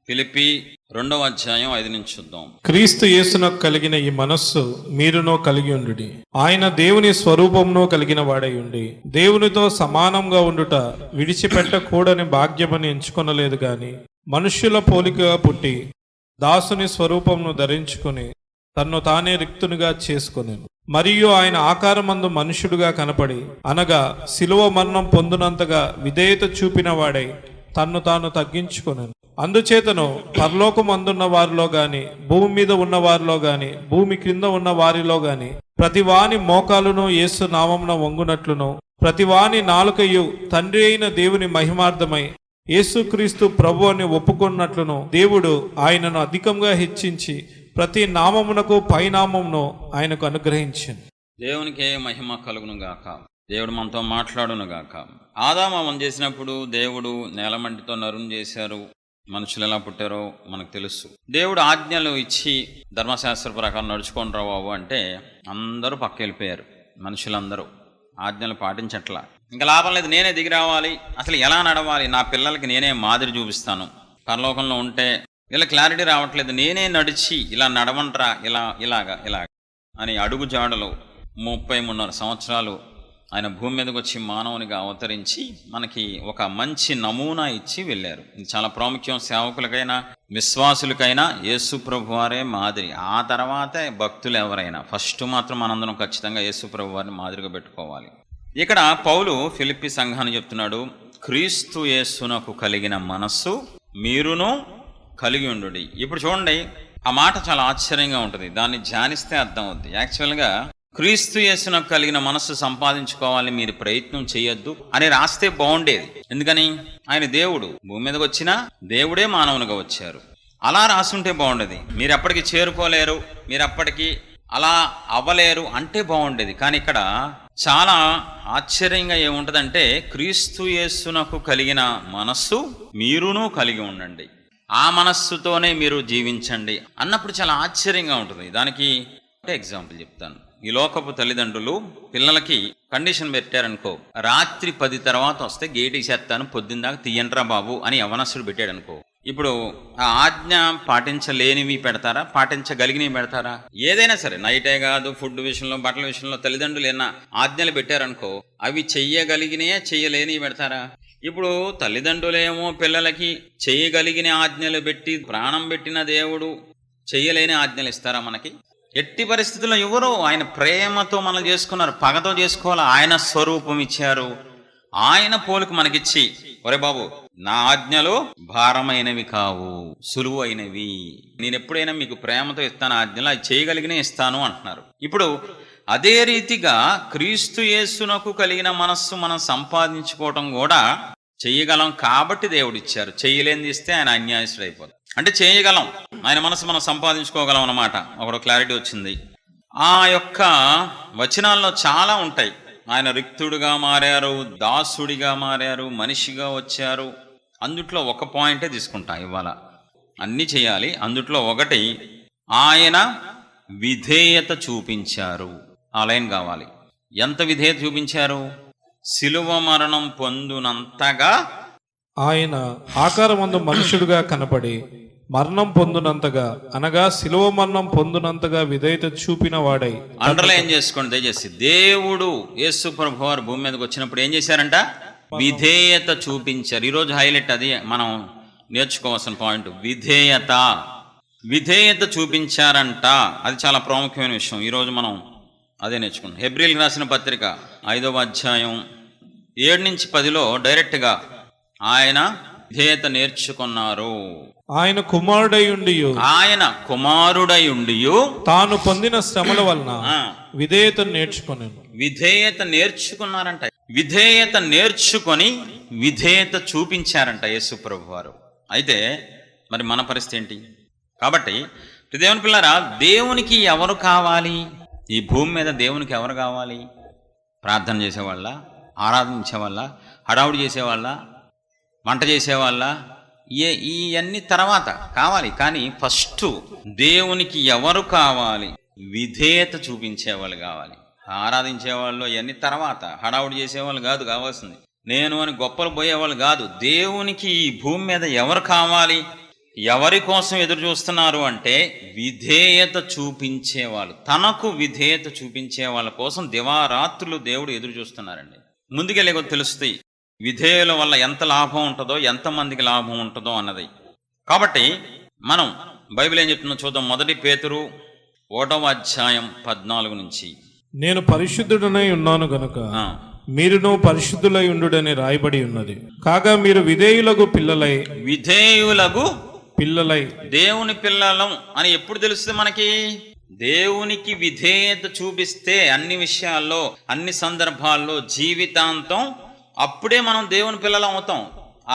ఫిలిప్పీ 2వ అధ్యాయం 5 నుంచి చూద్దాం. క్రీస్తు యేసునకు కలిగిన ఈ మనస్సు మీరునో కలిగి ఉండుడి. ఆయన దేవుని స్వరూపమును కలిగిన వాడై ఉండి దేవునితో సమానంగా ఉండుట విడిచిపెట్టకూడని భాగ్యమని ఎంచుకొనలేదు గాని మనుష్యుల పోలికగా పుట్టి దాసుని స్వరూపమును ధరించుకుని తన్ను తానే రిక్తునిగా చేసుకొనెను. మరియు ఆయన ఆకారమందు మనుష్యుడుగా కనపడి అనగా శిలువ మరణం పొందునంతగా విధేయత చూపిన వాడై తన్ను తాను తగ్గించుకొనెను. అందుచేతను పరలోకమందున్న వారిలో గాని భూమి మీద ఉన్న వారిలో గాని భూమి క్రింద ఉన్న వారిలో గాని ప్రతివాని మోకాలును యేసు నామమున వంగునట్లును ప్రతివాని నాలుకయు తండ్రి అయిన దేవుని మహిమార్థమై యేసుక్రీస్తు ప్రభు అని ఒప్పుకున్నట్లును దేవుడు ఆయనను అధికంగా హెచ్చించి ప్రతి నామమునకు పైనామమును ఆయనకు అనుగ్రహించింది. దేవునికే మహిమ కలుగును గాక. దేవుడు మనతో మాట్లాడును గాక. ఆదాము చేసినప్పుడు దేవుడు నేలమంటితో నరుని చేశారు. మనుషులు ఎలా పుట్టారో మనకు తెలుసు. దేవుడు ఆజ్ఞలు ఇచ్చి ధర్మశాస్త్ర ప్రకారం నడుచుకొని రావు అంటే అందరూ పక్క వెళ్ళిపోయారు. మనుషులందరూ ఆజ్ఞలు పాటించట్లా. ఇంకా లాభం లేదు, నేనే దిగి రావాలి, అసలు ఎలా నడవాలి, నా పిల్లలకి నేనే మాదిరి చూపిస్తాను. పరలోకంలో ఉంటే ఇలా క్లారిటీ రావట్లేదు, నేనే నడిచి ఇలా నడవంట్రా ఇలాగా అని అడుగు జాడలు 33 సంవత్సరాలు ఆయన భూమి మీదకి వచ్చి మానవునిగా అవతరించి మనకి ఒక మంచి నమూనా ఇచ్చి వెళ్ళారు. ఇది చాలా ప్రాముఖ్యం. సేవకులకైనా విశ్వాసులకైనా యేసు ప్రభు వారే మాదిరి. ఆ తర్వాతే భక్తులు ఎవరైనా ఫస్ట్ మాత్రం మనందరం ఖచ్చితంగా యేసు ప్రభు వారిని మాదిరిగా పెట్టుకోవాలి. ఇక్కడ పౌలు ఫిలిప్పీ సంఘాన్ని చెప్తున్నాడు, క్రీస్తు యేసునకు కలిగిన మనస్సు మీరును కలిగి ఉండుడి. ఇప్పుడు చూడండి, ఆ మాట చాలా ఆశ్చర్యంగా ఉంటుంది. దాన్ని ధ్యానిస్తే అర్థం అవుద్ది. యాక్చువల్గా క్రీస్తు యేసునకు కలిగిన మనస్సు సంపాదించుకోవాలని మీరు ప్రయత్నం చేయొద్దు అని రాస్తే బాగుండేది. ఎందుకని? ఆయన దేవుడు, భూమి మీదకి వచ్చినా దేవుడే మానవునిగా వచ్చారు. అలా రాసుంటే బాగుండేది. మీరు ఎప్పటికీ చేరుకోలేరు, మీరు ఎప్పటికీ అలా అవ్వలేరు అంటే బాగుండేది. కానీ ఇక్కడ చాలా ఆశ్చర్యంగా ఏముంటదంటే, క్రీస్తు యేసునకు కలిగిన మనస్సు మీరును కలిగి ఉండండి, ఆ మనస్సుతోనే మీరు జీవించండి అన్నప్పుడు చాలా ఆశ్చర్యంగా ఉంటుంది. దానికి ఎగ్జాంపుల్ చెప్తాను. ఈ లోకపు తల్లిదండ్రులు పిల్లలకి కండిషన్ పెట్టారనుకో, రాత్రి 10 తర్వాత వస్తే గేట్ ఇసేస్తాను, పొద్దున్నదాకా తీయండ్రా బాబు అని యవనస్తుడు పెట్టాడనుకో. ఇప్పుడు ఆ ఆజ్ఞ పాటించలేనివి పెడతారా, పాటించగలిగినవి పెడతారా? ఏదైనా సరే, నైటే కాదు, ఫుడ్ విషయంలో, బట్టల విషయంలో తల్లిదండ్రులు ఏమన్నా ఆజ్ఞలు పెట్టారనుకో, అవి చెయ్యగలిగినయే చెయ్యలేనివి పెడతారా? ఇప్పుడు తల్లిదండ్రులేమో పిల్లలకి చెయ్యగలిగిన ఆజ్ఞలు పెట్టి, ప్రాణం పెట్టిన దేవుడు చెయ్యలేని ఆజ్ఞలు ఇస్తారా మనకి? ఎట్టి పరిస్థితుల్లో ఎవరో ఆయన ప్రేమతో మనం చేసుకున్నారు, పగతో చేసుకోవాలి. ఆయన స్వరూపం ఇచ్చారు, ఆయన పోలిక మనకిచ్చి, ఒరే బాబు నా ఆజ్ఞలు భారమైనవి కావు, సులువు అయినవి, నేను ఎప్పుడైనా మీకు ప్రేమతో ఇస్తాను ఆజ్ఞలు, అది చేయగలిగినే ఇస్తాను అంటున్నారు. ఇప్పుడు అదే రీతిగా క్రీస్తు యేసునకు కలిగిన మనస్సు మనం సంపాదించుకోవటం కూడా చెయ్యగలం కాబట్టి దేవుడు ఇచ్చారు. చెయ్యలేనిది ఇస్తే ఆయన అన్యాయస్తుడు అయిపోతాడు. అంటే చేయగలం, ఆయన మనసు మనం సంపాదించుకోగలం అన్నమాట. ఒక క్లారిటీ వచ్చింది. ఆ యొక్క వచనాల్లో చాలా ఉంటాయి. ఆయన రిక్తుడుగా మారారు, దాసుడిగా మారారు, మనిషిగా వచ్చారు. అందుట్లో ఒక పాయింటే తీసుకుంటా ఇవాళ. అన్నీ చేయాలి, అందుట్లో ఒకటి ఆయన విధేయత చూపించారు. ఆ లైన్ కావాలి. ఎంత విధేయత చూపించారు? శిలువ మరణం పొందునంతగా ఆయన ఆకారమందు మనుషుడుగా కనపడి మరణం పొందునంతగా అనగా శిలువ మరణం పొందునంతగా విధేయత చూపిన వాడై. అండర్లైన్ చేసుకోండి దయచేసి. దేవుడు యేసు ప్రభు వారు భూమి మీదకి వచ్చినప్పుడు ఏం చేశారంట? విధేయత చూపించారు. ఈరోజు హైలైట్ అది మనం నేర్చుకోవాల్సిన పాయింట్. విధేయత చూపించారంట. అది చాలా ప్రాముఖ్యమైన విషయం. ఈరోజు మనం అదే నేర్చుకున్నాం. హెబ్రీయులకు రాసిన పత్రిక 5వ అధ్యాయం 7 నుంచి 10లో డైరెక్ట్గా ఆయన విధేయత నేర్చుకున్నారు. ఆయన కుమారుడై ఉండి తాను పొందిన శ్రమల వలన విధేయత నేర్చుకున్నారంట. విధేయత నేర్చుకొని విధేయత చూపించారంట యేసు ప్రభు వారు. అయితే మరి మన పరిస్థితి ఏంటి? కాబట్టి దేవుని పిల్లరా, దేవునికి ఎవరు కావాలి? ఈ భూమి మీద దేవునికి ఎవరు కావాలి? ప్రార్థన చేసేవాళ్ళ, ఆరాధించేవాళ్ళ, హడావుడి చేసేవాళ్ళ, వంట చేసేవాళ్ళ, ఇవన్నీ తర్వాత కావాలి. కానీ ఫస్ట్ దేవునికి ఎవరు కావాలి? విధేయత చూపించేవాళ్ళు కావాలి. ఆరాధించేవాళ్ళు ఇవన్నీ తర్వాత, హడావుడి చేసేవాళ్ళు కాదు కావాల్సింది. నేను అని గొప్పలు పోయేవాళ్ళు కాదు. దేవునికి ఈ భూమి మీద ఎవరు కావాలి? ఎవరి కోసం ఎదురు చూస్తున్నారు అంటే విధేయత చూపించేవాళ్ళు, తనకు విధేయత చూపించే వాళ్ళ కోసం దివారాత్రులు దేవుడు ఎదురు చూస్తున్నారండి. ముందుకెళ్ళే కొద్ది తెలుస్తాయి విధేయుల వల్ల ఎంత లాభం ఉంటుందో, ఎంతమందికి లాభం ఉంటుందో అన్నది. కాబట్టి మనం బైబిల్ ఏం చెప్తుందో చూద్దాం. 1 పేతురు 1:14 నుంచి. నేను పరిశుద్ధుడనై ఉన్నాను గనుక మీరును పరిశుద్ధులై ఉండుడని రాయబడి ఉన్నది. కాగా మీరు విధేయులకు పిల్లలై దేవుని పిల్లలం అని ఎప్పుడు తెలుస్తుంది మనకి? దేవునికి విధేయత చూపిస్తే అన్ని విషయాల్లో, అన్ని సందర్భాల్లో, జీవితాంతం అప్పుడే మనం దేవుని పిల్లలం అవుతాం.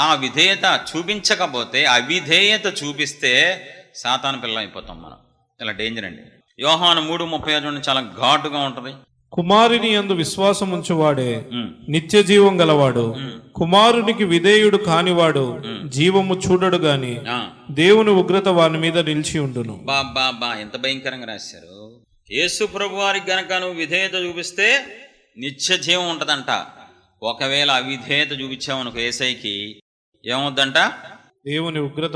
ఆ విధేయత చూపించకపోతే, అవిధేయత చూపిస్తే సాతాను పిల్లలు అయిపోతాం మనం. చాలా డేంజర్ అండి. యోహాను 3:35 చాలా ఘాటుగా ఉంటది. కుమారుని యందు విశ్వాసం ఉంచువాడే నిత్య జీవం గలవాడు, కుమారునికి విధేయుడు కానివాడు జీవము చూడడు గాని దేవుని ఉగ్రత వాని మీద నిలిచి ఉండును. బా ఎంత భయంకరంగా రాశారు. యేసు ప్రభు వారికి గనక నువ్వు విధేయత చూపిస్తే నిత్య జీవం ఉంటదంట. ఒకవేళ అవిధేయత చూపించామనుకో యేసయ్యకి ఏమవుద్దంట? దేవుని ఉగ్రత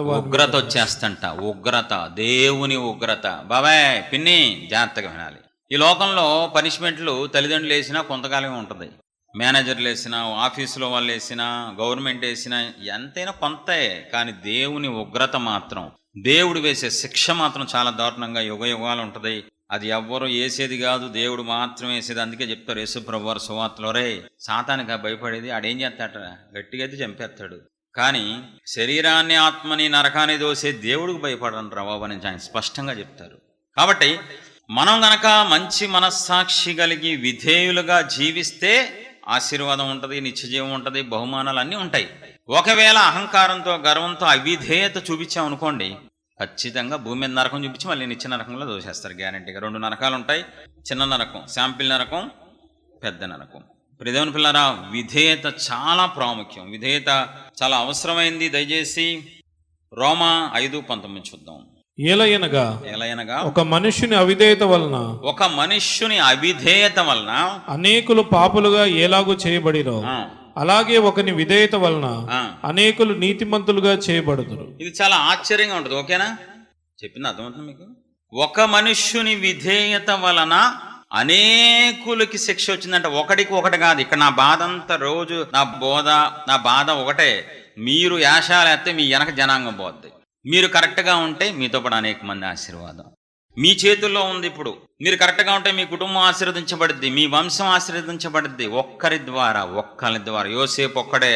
వచ్చేస్తంట. ఉగ్రత, దేవుని ఉగ్రత. బాబాయ్ పిన్ని జాగ్రత్తగా వినాలి. ఈ లోకంలో పనిష్మెంట్లు తల్లిదండ్రులు వేసినా కొంతకాలమే ఉంటుంది, మేనేజర్లు వేసినా, ఆఫీసులో వాళ్ళు వేసినా, గవర్నమెంట్ వేసినా ఎంతైనా కొంతే. కానీ దేవుని ఉగ్రత మాత్రం, దేవుడు వేసే శిక్ష మాత్రం చాలా దారుణంగా యుగ యుగాలు ఉంటుంది. అది ఎవ్వరూ వేసేది కాదు, దేవుడు మాత్రం వేసేది. అందుకే చెప్తారు యేసు ప్రభు వారు సువార్తలో, రే సాతానికి భయపడేది ఆడేం చేస్తాట, గట్టిగా అయితే చంపేస్తాడు, కానీ శరీరాన్ని ఆత్మని నరకాన్ని దోసే దేవుడికి భయపడను రా బాబు అని ఆయన స్పష్టంగా చెప్తారు. కాబట్టి మనం గనక మంచి మనస్సాక్షి కలిగి విధేయులుగా జీవిస్తే ఆశీర్వాదం ఉంటుంది, నిత్యజీవం ఉంటుంది, బహుమానాలు అన్నీ ఉంటాయి. ఒకవేళ అహంకారంతో, గర్వంతో అవిధేయత చూపించామనుకోండి, ఖచ్చితంగా భూమి మీద నరకం చూపించి మళ్ళీ నిత్య నరకంలో దోషేస్తారు గ్యారంటీగా. 2 నరకాలు ఉంటాయి, చిన్న నరకం, శాంపిల్ నరకం, పెద్ద నరకం. దేవుని పిల్లరా, విధేయత చాలా ప్రాముఖ్యం, విధేయత చాలా అవసరమైంది. దయచేసి రోమా 5:19 చూద్దాం. ఏలయనగా ఒక మనుష్యుని అవిధేయత వలన అనేకులు పాపులుగా ఎలాగూ చేయబడిరో, అలాగే ఒకని విధేయత వలన అనేకులు నీతిమంతులుగా చేయబడుదురు. ఇది చాలా ఆశ్చర్యంగా ఉంటుంది. ఓకేనా? చెప్పింది అర్థమవుతుంది మీకు? ఒక మనుష్యుని విధేయత వలన అనేకులకి శిక్ష వచ్చిందంట. ఒకటికి ఒకటి కాదు. ఇక్కడ నా బాధ అంతా, రోజు నా బాధ ఒకటే. మీరు యాశాలేస్తే మీ వెనక జనాంగం పోద్ది. మీరు కరెక్ట్గా ఉంటే మీతో పాటు అనేక మంది ఆశీర్వాదం మీ చేతుల్లో ఉంది. ఇప్పుడు మీరు కరెక్ట్గా ఉంటే మీ కుటుంబం ఆశీర్వదించబడుద్ది, మీ వంశం ఆశీర్వదించబడుద్ది. ఒక్కరి ద్వారా. యోసేపు ఒక్కడే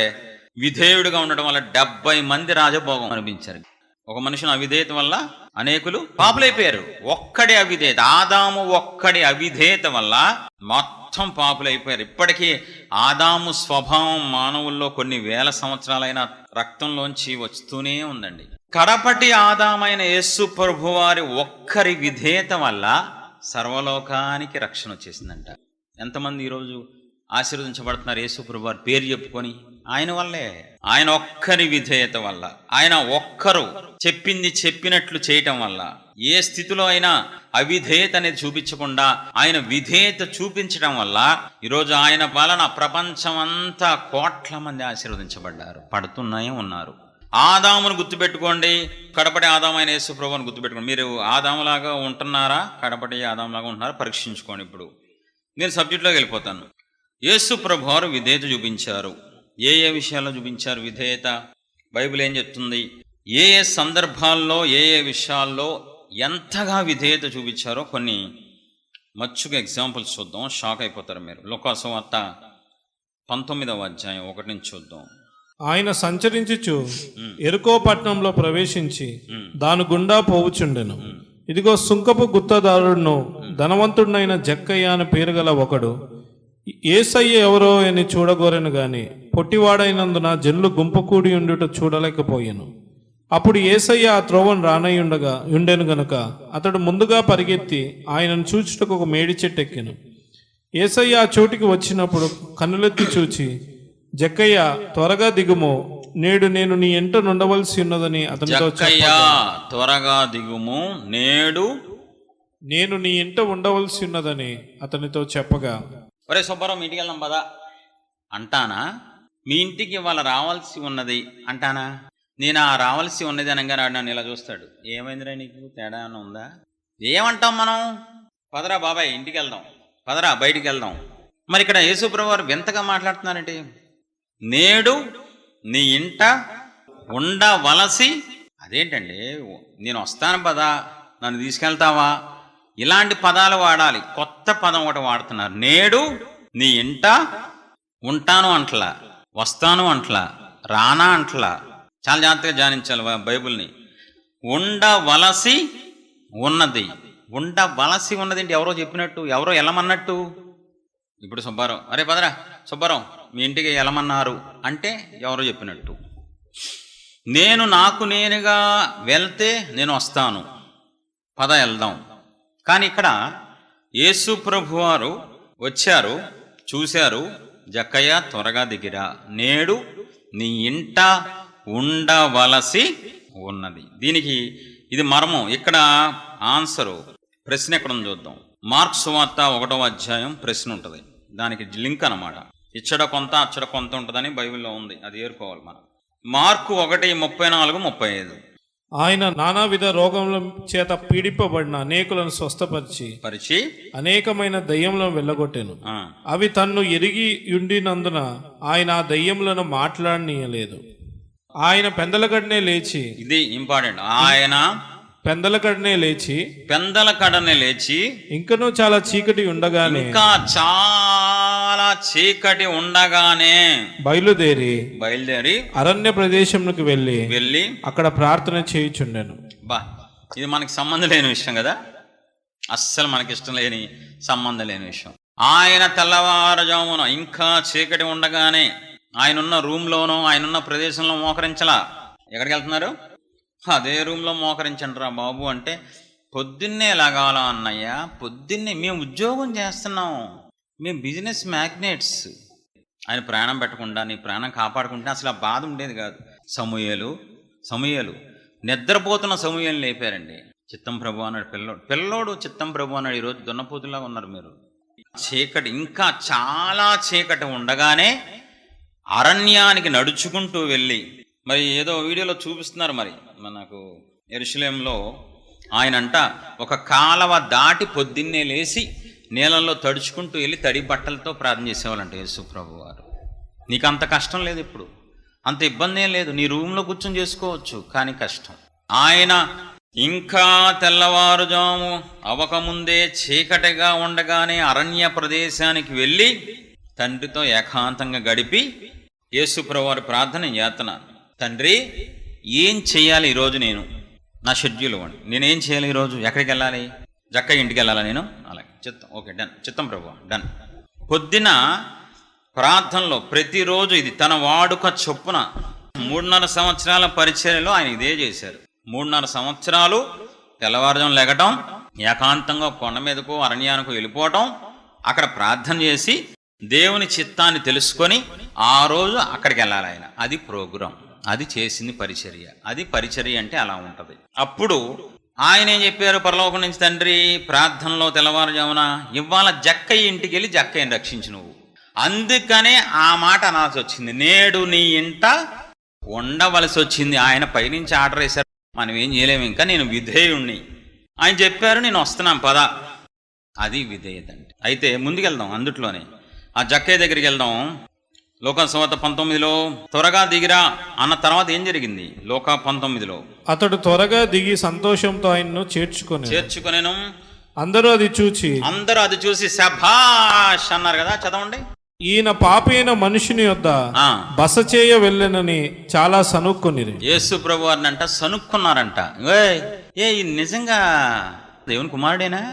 విధేయుడిగా ఉండడం వల్ల 70 మంది రాజభోగం అనిపించారు. ఒక మనుషుని అవిధేయత వల్ల అనేకులు పాపులైపోయారు. ఒక్కడి అవిధేయత, ఆదాము ఒక్కడి అవిధేయత వల్ల మొత్తం పాపులైపోయారు. ఇప్పటికీ ఆదాము స్వభావం మానవుల్లో కొన్ని వేల సంవత్సరాలైన రక్తంలోంచి వస్తూనే ఉందండి. కడపటి ఆదామైన యేసు ప్రభువారి ఒక్కరి విధేయత వల్ల సర్వలోకానికి రక్షణ వచ్చేసిందంట. ఎంతమంది ఈరోజు ఆశీర్వదించబడుతున్నారు యేసు ప్రభువారి పేరు చెప్పుకొని? ఆయన వల్లే, ఆయన ఒక్కరి విధేయత వల్ల, ఆయన ఒక్కరు చెప్పింది చెప్పినట్లు చేయటం వల్ల. ఏ స్థితిలో అయినా అవిధేయత అనేది చూపించకుండా ఆయన విధేయత చూపించడం వల్ల ఈరోజు ఆయన వలన ప్రపంచమంతా కోట్ల మంది ఆశీర్వదించబడ్డారు, పడుతున్నాయి ఉన్నారు. ఆదామును గుర్తుపెట్టుకోండి, కడపటి ఆదామైన యేసు ప్రభువుని గుర్తుపెట్టుకోండి. మీరు ఆదాములాగా ఉంటున్నారా, కడపటి ఆదాములాగా ఉంటున్నారా పరీక్షించుకోండి. ఇప్పుడు నేను సబ్జెక్టులోకి వెళ్ళిపోతాను. యేసు ప్రభువారు విధేయత చూపించారు. ఏ విషయాల్లో చూపించారు విధేయత? బైబిల్ ఏం చెప్తుంది? ఏ సందర్భాల్లో, ఏ విషయాల్లో ఎంతగా విధేయత చూపించారో కొన్ని మచ్చుగా ఎగ్జాంపుల్స్ చూద్దాం. షాక్ అయిపోతారు మీరు. లూకాసు వార్త 19వ అధ్యాయం 1 నుంచి చూద్దాం. ఆయన సంచరించుచు ఎరుకో పట్టణంలో ప్రవేశించి దాని గుండా పోవుచుండెను. ఇదిగో సుంకపు గుత్తదారుడును ధనవంతుడినైన జక్కయ్య అని పేరు గల ఒకడు యేసయ్య ఎవరో అని చూడగోరెను గాని పొట్టివాడైనందున జనులు గుంపు కూడి ఉండుట చూడలేకపోయాను. అప్పుడు యేసయ్య ఆ త్రోవను ఉండెను గనుక అతడు ముందుగా పరిగెత్తి ఆయనను చూచుటకు ఒక మేడి చెట్టు ఎక్కెను. యేసయ్య ఆ చోటికి వచ్చినప్పుడు కన్నులెత్తి చూచి, జక్కయ్య త్వరగా దిగుము, నేడు నేను నీ ఎంట నుండవలసి ఉన్నదని అతనితో త్వరగా దిగుము, నేడు నేను నీ ఇంట ఉండవలసి ఉన్నదని అతనితో చెప్పగా, ఒరే సుబ్బారావు మీ ఇంటికి వెళ్దాం పదా అంటానా? మీ ఇంటికి ఇవాళ రావాల్సి ఉన్నది అంటానా? నేను ఆ రావాల్సి ఉన్నది అనగానే ఆడు నన్ను ఇలా చూస్తాడు. ఏమైందిరా నీకు, తేడా ఏమైనా ఉందా? ఏమంటాం మనం? పదరా బాబాయ్ ఇంటికి వెళ్దాం, పదరా బయటికి వెళ్దాం. మరి ఇక్కడ యేసుప్రభు వారు వింతగా మాట్లాడుతున్నారంటే, నేడు నీ ఇంట ఉండవలసి, అదేంటండి నేను వస్తాను పదా, నన్ను తీసుకెళ్తావా, ఇలాంటి పదాలు వాడాలి. కొత్త పదం ఒకటి వాడుతున్నారు. నేడు నీ ఇంట ఉంటాను అంటలా, వస్తాను అంటలా, రానా అంటలా. చాలా జాగ్రత్తగా ధ్యానించాలి బైబిల్ని. ఉండవలసి ఉన్నది, ఉండవలసి ఉన్నది అంటే ఎవరో చెప్పినట్టు, ఎవరో వెళ్ళమన్నట్టు. ఇప్పుడు సుబ్బారావు, అరే పదరా సుబ్బారావు మీ ఇంటికి వెళ్ళమన్నారు అంటే ఎవరో చెప్పినట్టు. నేను నాకు నేనుగా వెళ్తే నేను వస్తాను, పద వెళ్దాం. కానీ ఇక్కడ యేసు ప్రభు వారు వచ్చారు, చూశారు, జక్కయ్య త్వరగా దిగిరా, నేడు నీ ఇంట ఉండవలసి ఉన్నది. దీనికి ఇది మర్మం. ఇక్కడ ఆన్సరు, ప్రశ్న ఎక్కడ ఉంది చూద్దాం. మార్క్స్ సువార్త 1వ అధ్యాయం ప్రశ్న ఉంటుంది, దానికి లింక్ అన్నమాట. ఇచ్చడ కొంత అచ్చడ కొంత ఉంటుందని బైబిల్లో ఉంది, అది ఏరుకోవాలి మనం. మార్కు 1:34-35. ఆయన నానావిధ రోగముల చేత పీడింపబడిన అనేకులను స్వస్థపరిచి అనేకమైన దయ్యములను వెళ్ళగొట్టెను. అవి తన్ను ఎరిగి ఉండినందున ఆయన ఆ దయ్యములను మాట్లాడనీయలేదు. ఆయన పెందలకడనే లేచి, ఇది ఇంపార్టెంట్, ఆయన పెందలకడనే లేచి ఇంకనూ చాలా చీకటి ఉండగానే, బయలుదేరి అరణ్య ప్రదేశంలోకి వెళ్ళి అక్కడ ప్రార్థన చేయుచుండెను. బా, ఇది మనకి సంబంధం లేని విషయం కదా, అస్సలు మనకి ఇష్టం లేని, సంబంధం లేని విషయం. ఆయన తెల్లవారుజామున ఇంకా చీకటి ఉండగానే ఆయనున్న రూమ్లోనో ఆయనున్న ప్రదేశంలో మోకరించలా. ఎక్కడికి వెళ్తున్నారు? అదే రూమ్లో మోకరించండి రా బాబు అంటే, పొద్దున్నే లగాల అన్నయ్య, పొద్దున్నే మేము ఉద్యోగం చేస్తున్నాం, మేము బిజినెస్ మ్యాగ్నెట్స్. ఆయన ప్రాణం పెట్టకుండా, నీ ప్రాణం కాపాడుకుంటే అసలు ఆ బాధ ఉండేది కాదు. సమూయేలు నిద్రపోతున్న సమూయేలు లేపారండి. చిత్తం ప్రభు అన్నాడు పిల్లోడు చిత్తం ప్రభు అన్నాడు. ఈరోజు దున్నపోతులాగా ఉన్నారు మీరు. చీకటి, ఇంకా చాలా చీకటి ఉండగానే అరణ్యానికి నడుచుకుంటూ వెళ్ళి, మరి ఏదో వీడియోలో చూపిస్తున్నారు, మరి మనకు యెరూషలేంలో ఆయనంట ఒక కాలవ దాటి పొద్దున్నే లేచి నీళ్ళల్లో తడుచుకుంటూ వెళ్ళి తడి బట్టలతో ప్రార్థన చేసేవాళ్ళంట యేసు ప్రభు వారు. నీకు అంత కష్టం లేదు, ఇప్పుడు అంత ఇబ్బంది ఏం లేదు, నీ రూమ్లో కూర్చొని చేసుకోవచ్చు. కానీ కష్టం. ఆయన ఇంకా తెల్లవారుజాము అవకముందే చీకటిగా ఉండగానే అరణ్య ప్రదేశానికి వెళ్ళి తండ్రితో ఏకాంతంగా గడిపి యేసు ప్రభు వారి ప్రార్థన యాతన, తండ్రి ఏం చేయాలి ఈరోజు, నేను నా షెడ్యూల్ ఇవ్వండి, నేనేం చేయాలి ఈరోజు, ఎక్కడికి వెళ్ళాలి, జక్క ఇంటికి వెళ్ళాలా నేను, అలాగే చిత్తం, ఓకే డన్, చిత్తం ప్రభు డన్. పొద్దున ప్రార్థనలో ప్రతిరోజు ఇది తన వాడుక చొప్పున 3.5 సంవత్సరాల పరిచర్యలో ఆయన ఇదే చేశారు. 3.5 సంవత్సరాలు తెల్లవారుజాము లెగటం, ఏకాంతంగా కొండ మీదకు అరణ్యానికి వెళ్ళిపోవటం, అక్కడ ప్రార్థన చేసి దేవుని చిత్తాన్ని తెలుసుకొని ఆ రోజు అక్కడికి వెళ్ళాలి ఆయన. అది ప్రోగ్రాం, అది చేసింది పరిచర్య. అది పరిచర్య అంటే అలా ఉంటుంది. అప్పుడు ఆయన ఏం చెప్పారు పరలోకం నుంచి, తండ్రి ప్రార్థనలో తెల్లవారుజామున ఇవాళ జక్కయ్య ఇంటికి వెళ్ళి జక్కయ్యని రక్షించు నువ్వు. అందుకనే ఆ మాట అనాల్సి వచ్చింది, నేడు నీ ఇంట ఉండవలసి వచ్చింది. ఆయన పైనుంచి ఆర్డర్ వేశారు, మనం ఏం చేయలేము, ఇంకా నేను విధేయుణ్ణి. ఆయన చెప్పారు, నేను వస్తున్నాను పద. అది విధేయత అంటే. అయితే ముందుకెళ్దాం, అందుట్లోనే ఆ జక్కయ్య దగ్గరికి వెళ్దాం. లోకా సువార్త 19లో త్వరగా దిగిరా అన్న తర్వాత ఏం జరిగింది? లోకా 19లో అతడు త్వరగా దిగి సంతోషంతో ఆయన్ను చేర్చుకొనెను. అందరూ అది చూసి శభాష్ అన్నారు కదా. చదవండి. ఈయన పాపైన మనుషుని యొద్ద బస చేయ వెళ్ళనని చాలా సనుక్కునిరి. యేసు ప్రభు వారిని అంట సనుక్కున్నారంట. ఏ నిజంగా దేవుని కుమారుడేనా?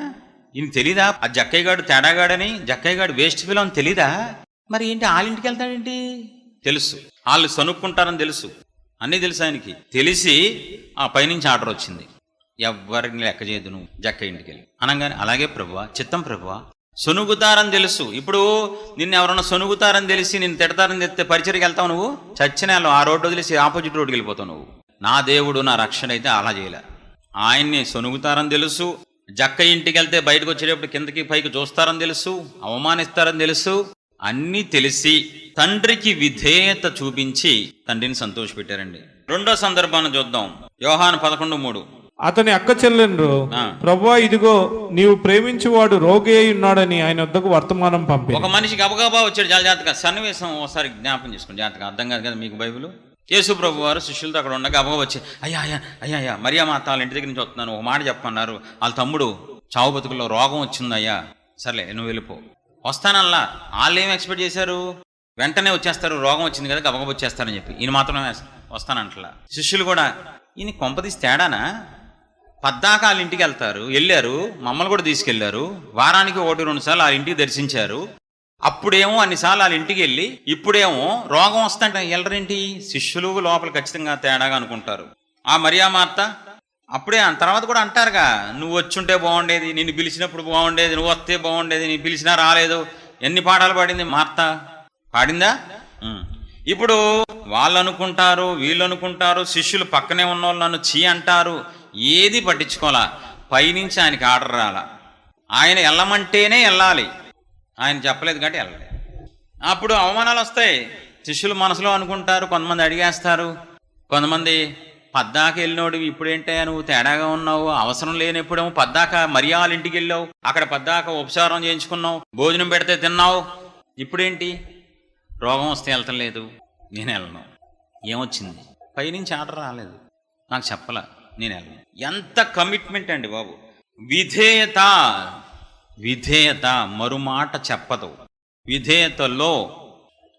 ఈయన తెలీదా ఆ జక్కయ్య గాడు తేడాగాడని, జక్కయ్య గాడు వేస్ట్ ఫిల్ అని తెలీదా? మరి ఏంటి వాళ్ళింటికి వెళ్తాడేంటి? తెలుసు, వాళ్ళు సనుక్కుంటారని తెలుసు, అన్నీ తెలుసు ఆయనకి. తెలిసి ఆ పైనుంచి ఆర్డర్ వచ్చింది, ఎవరిని లెక్క చేయదు నువ్వు జక్కయ్య ఇంటికి వెళ్ళి అనగానే, అలాగే ప్రభువా, చిత్తం ప్రభువా. సొనుగుతారని తెలుసు. ఇప్పుడు నిన్ను ఎవరన్నా సొనుగుతారని తెలిసి నిన్ను తిడతారని తెలిస్తే పరిచయకి వెళ్తావు నువ్వు? చచ్చిన వాళ్ళు ఆ రోడ్డు వదిలేసి ఆపోజిట్ రోడ్డుకి వెళ్ళిపోతావు నువ్వు. నా దేవుడు నా రక్షణ అయితే అలా చేయలే. ఆయన్ని సొనుగుతారని తెలుసు, జక్కయ్య ఇంటికి వెళ్తే బయటకు వచ్చేటప్పుడు కిందకి పైకి చూస్తారని తెలుసు, అవమానిస్తారని తెలుసు. అన్నీ తెలిసి తండ్రికి విధేయత చూపించి తండ్రిని సంతోషపెట్టారండి. రెండో సందర్భాన్ని చూద్దాం. యోహాను 11:3. అతని అక్క చెల్లెండ్రు, ప్రభువా ఇదిగో నీవు ప్రేమించువాడు రోగి అయి ఉన్నాడని ఆయన వద్దకు వర్తమానం పంపి. ఒక మనిషి గబగబా వచ్చాడు. చాలా జాగ్రత్తగా సన్నివేశం ఒకసారి జ్ఞాపం చేసుకోండి, జాగ్రత్తగా. అర్థం కాదు కదా మీకు బైబిల్. యేసు ప్రభు వారు శిష్యులతో అక్కడ ఉండగా గబగబా వచ్చి, అయ్యా మరియా మాత వాళ్ళ ఇంటి దగ్గర నుంచి వస్తున్నాను, ఒక మాట చెప్పన్నారు, వాళ్ళ తమ్ముడు చావు బతుకుల్లో రోగం వచ్చిందయ్యా, సర్లే నువ్వు వెళ్ళిపో. వస్తానల్లా. వాళ్ళు ఏం ఎక్స్పెక్ట్ చేశారు? వెంటనే వచ్చేస్తారు, రోగం వచ్చింది కదా గబగబా వచ్చేస్తారని చెప్పి. ఈయన మాత్రమే వస్తానంటలా. శిష్యులు కూడా ఈయన కొంపదీసి తేడానా, పద్దాక వాళ్ళ ఇంటికి వెళ్ళారు, మమ్మల్ని కూడా తీసుకెళ్లారు, వారానికి 1-2 సార్లు వాళ్ళ ఇంటికి దర్శించారు. అప్పుడేమో అన్నిసార్లు వాళ్ళ ఇంటికి వెళ్ళి ఇప్పుడేమో రోగం వస్తుంటే వెళ్ళరేంటి? శిష్యులు లోపల ఖచ్చితంగా తేడాగా అనుకుంటారు. ఆ మరియా మార్త అప్పుడే తర్వాత కూడా అంటారుగా, నువ్వు వచ్చుంటే బాగుండేది, నిన్ను పిలిచినప్పుడు బాగుండేది, నువ్వు వస్తే బాగుండేది, నేను పిలిచినా రాలేదు. ఎన్ని పాఠాలు పాడింది మార్త? పాడిందా? ఇప్పుడు వాళ్ళు అనుకుంటారు, వీళ్ళు అనుకుంటారు, శిష్యులు పక్కనే ఉన్న వాళ్ళు నన్ను చీ అంటారు. ఏది పట్టించుకోవాలా. పైనుంచి ఆయనకి ఆర్డర్ రాలా. ఆయన వెళ్ళమంటేనే వెళ్ళాలి, ఆయన చెప్పలేదు కాబట్టి వెళ్ళాలి. అప్పుడు అవమానాలు వస్తాయి. శిష్యులు మనసులో అనుకుంటారు, కొంతమంది అడిగేస్తారు, కొంతమంది పద్దాక వెళ్ళినోడివి ఇప్పుడేంటయ్యా నువ్వు తేడాగా ఉన్నావు, అవసరం లేనప్పుడేమో పద్దాక మరియాల ఇంటికి వెళ్ళావు, అక్కడ పద్దాక ఉపచారం చేయించుకున్నావు, భోజనం పెడితే తిన్నావు, ఇప్పుడేంటి రోగం వస్తే వెళ్తలేదు, నేను వెళ్ళను. ఏమొచ్చింది? పైనుంచి ఆర్డర్ రాలేదు, నాకు చెప్పలా, నేను వెళ్ళను. ఎంత కమిట్మెంట్ అండి బాబు. విధేయత మరుమాట చెప్పదు. విధేయతలో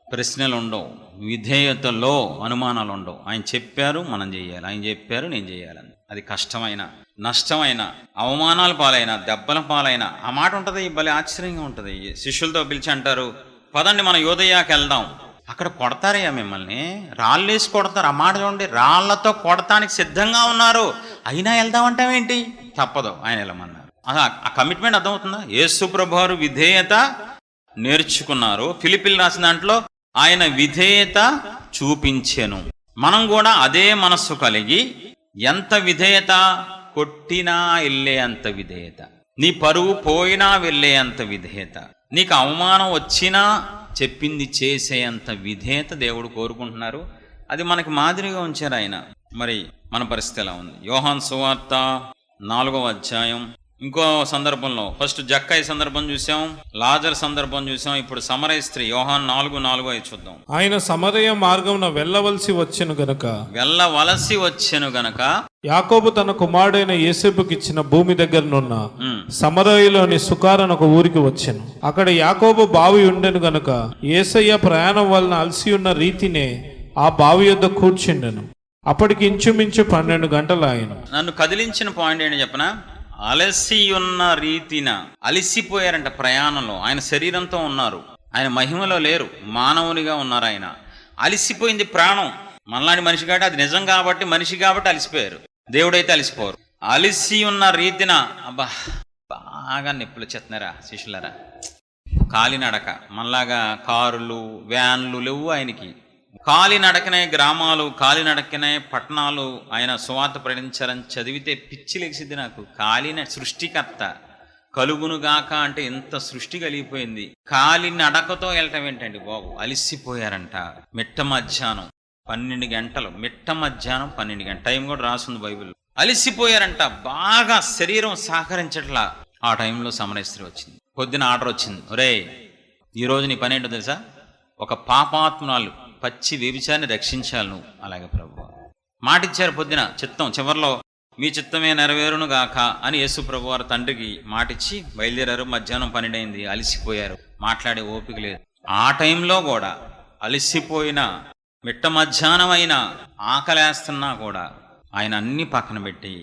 ప్రశ్నలు ఉండవు, విధేయతలో అనుమానాలు ఉండవు. ఆయన చెప్పారు, మనం చేయాలి, ఆయన చెప్పారు, నేను చేయాలని. అది కష్టమైన, నష్టమైన, అవమానాల పాలైన, దెబ్బల పాలైన ఆ మాట ఉంటుంది. భలే ఆశ్చర్యంగా ఉంటుంది. శిష్యులతో పిలిచి అంటారు, పదండి మనం యోదయాకి వెళ్దాం. అక్కడ కొడతారయ్యా మిమ్మల్ని, రాళ్ళేసి కొడతారు. ఆ మాట చూడండి, రాళ్లతో కొడతానికి సిద్ధంగా ఉన్నారు, అయినా వెళ్దామంటావేంటి? తప్పదు, ఆయన వెళ్ళమన్నారు. ఆ కమిట్మెంట్ అర్థమవుతుందా? యేసు ప్రభు వారు విధేయత నేర్చుకున్నారు. ఫిలిప్పీలు రాసిన దాంట్లో ఆయన విధేయత చూపించెను. మనం కూడా అదే మనస్సు కలిగి, ఎంత విధేయత, కొట్టినా వెళ్ళే అంత విధేయత, నీ పరువు పోయినా వెళ్ళే అంత విధేయత, నీకు అవమానం వచ్చినా చెప్పింది చేసే అంత విధేయత దేవుడు కోరుకుంటున్నారు. అది మనకి మాదిరిగా ఉంచారు ఆయన. మరి మన పరిస్థితి ఎలా ఉంది? యోహాను సువార్త 4వ అధ్యాయం. ఇంకో సందర్భంలో ఫస్ట్ జక్కయ్య సందర్భం చూసాం, లాజర్ సందర్భం చూసాం, ఇప్పుడు సమరయ స్త్రీ. యోహాను 4:4 చూద్దాం. ఆయన సమరయ మార్గమున వెళ్ళవలసి వచ్చెను గనక యాకోబు తన కుమారుడైన యేసేపుకి ఇచ్చిన భూమి దగ్గరనున్న సమరయలోని సుకారన ఒక ఊరికి వచ్చెను. అక్కడ యాకోబు బావి ఉండెను గనక యేసయ్య ప్రయాణం వలన అలసి ఉన్న రీతినే ఆ బావి యొద్ద కూర్చుండెను. అప్పటికి ఇంచుమించు 12 గంటలు ఆయన. నన్ను కదిలించిన పాయింట్ ఏంటి చెప్పనా? అలసి ఉన్న రీతిన, అలసిపోయారంట ప్రయాణంలో. ఆయన శరీరంతో ఉన్నారు, ఆయన మహిమలో లేరు, మానవునిగా ఉన్నారు. ఆయన అలసిపోయింది ప్రాణం. మనలాంటి మనిషి కాబట్టి, అది నిజం కాబట్టి, మనిషి కాబట్టి అలసిపోయారు. దేవుడైతే అలసిపోరు. అలసి ఉన్న రీతిన అబ్బా బాగా నిప్పులు చెత్తనారా శిష్యులరా. కాలినడక, మనలాగా కారులు వ్యాన్లు లేవు ఆయనకి. కాలినడకనే గ్రామాలు, కాలినడకనే పట్టణాలు ఆయన సువార్త ప్రకటించారని చదివితే పిచ్చి లెగిసిద్ది నాకు. సృష్టికర్త కలుగునుగాక అంటే ఎంత సృష్టి కలిగిపోయింది. కాలినడకతో వెళ్ళటం ఏంటండి బాబు? అలిసిపోయారంట. మిట్ట మధ్యాహ్నం 12 గంటలు, మిట్ట మధ్యాహ్నం 12 గంటలు టైం కూడా రాస్తుంది బైబిల్. అలిసిపోయారంట, బాగా శరీరం సహకరించట్లా. ఆ టైంలో సమరయ స్త్రీ వచ్చింది. పొద్దున ఆర్డర్ వచ్చింది, ఒరే ఈరోజు నీ పని ఏంటో తెలుసా? ఒక పాపాత్మురాలు పచ్చి వ్యభిచారిని రక్షించాలి నువ్వు. అలాగే ప్రభు మాటిచ్చారు పొద్దున. చివర్లో మీ చిత్తమే నెరవేరును గాక అని యేసు ప్రభు వారు తండ్రికి మాటిచ్చి బయలుదేరారు. మధ్యాహ్నం 12 అయింది, అలిసిపోయారు, మాట్లాడే ఓపిక లేదు. ఆ టైంలో కూడా అలిసిపోయిన, మిట్ట మధ్యాహ్నం అయినా ఆకలేస్తున్నా కూడా ఆయన అన్ని పక్కన పెట్టి